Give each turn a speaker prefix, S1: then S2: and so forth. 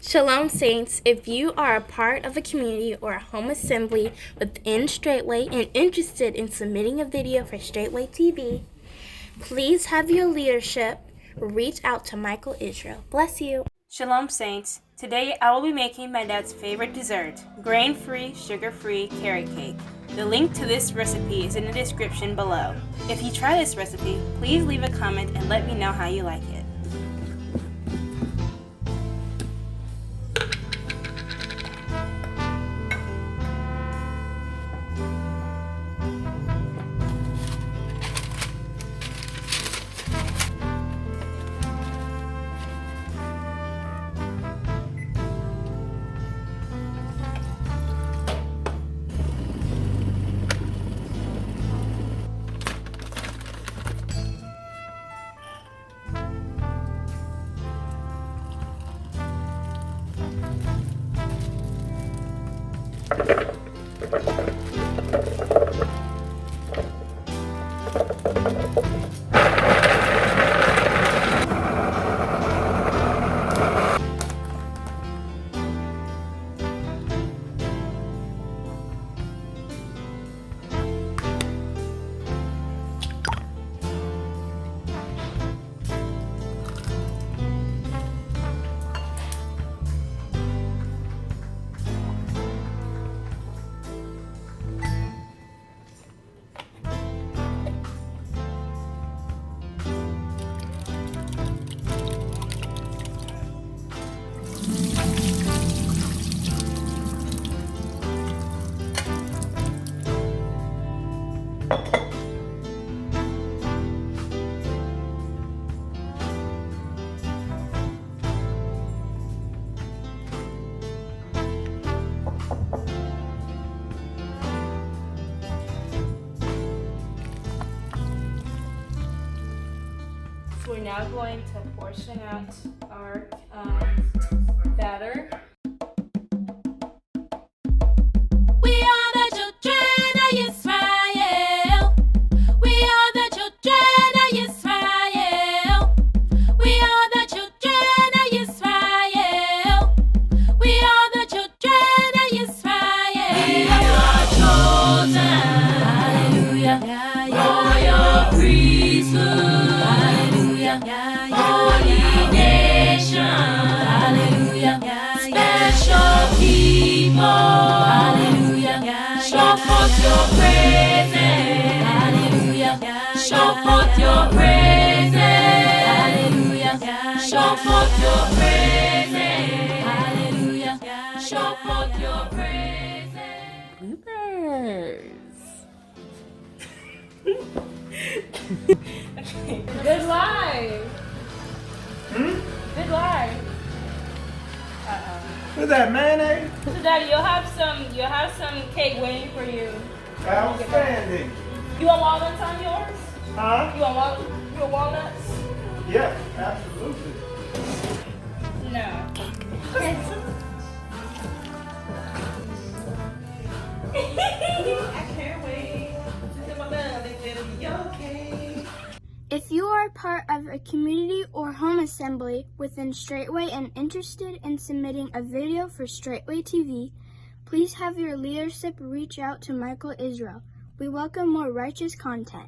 S1: Shalom, Saints. If you are a part of a community or a home assembly within Straitway and interested in submitting a video for Straitway TV, please have your leadership reach out to Michael Israel. Bless you.
S2: Shalom, Saints. Today I will be making my dad's favorite dessert, grain-free, sugar-free carrot cake. The link to this recipe is in the description below. If you try this recipe, please leave a comment and let me know how you like it. We're now going to portion out our batter.
S3: We are the children of Israel. We are the children of Israel. We are the children of Israel. We are the children of Israel. We are chosen. Hallelujah. Royal priesthood. Holy nation, hallelujah, special people, hallelujah, show forth your praises, hallelujah, show forth your praises, hallelujah, show forth your praises, hallelujah, show forth your praises.
S2: Good live. Good live.
S4: What's that, mayonnaise?
S2: So Daddy, you'll have some cake waiting for you.
S4: Outstanding.
S2: You want walnuts on yours?
S4: Huh?
S2: You want walnuts?
S4: Yeah, absolutely.
S2: No. I can't wait.
S1: If you are a part of a community or home assembly within Straitway and interested in submitting a video for Straitway TV, please have your leadership reach out to Michael Israel. We welcome more righteous content.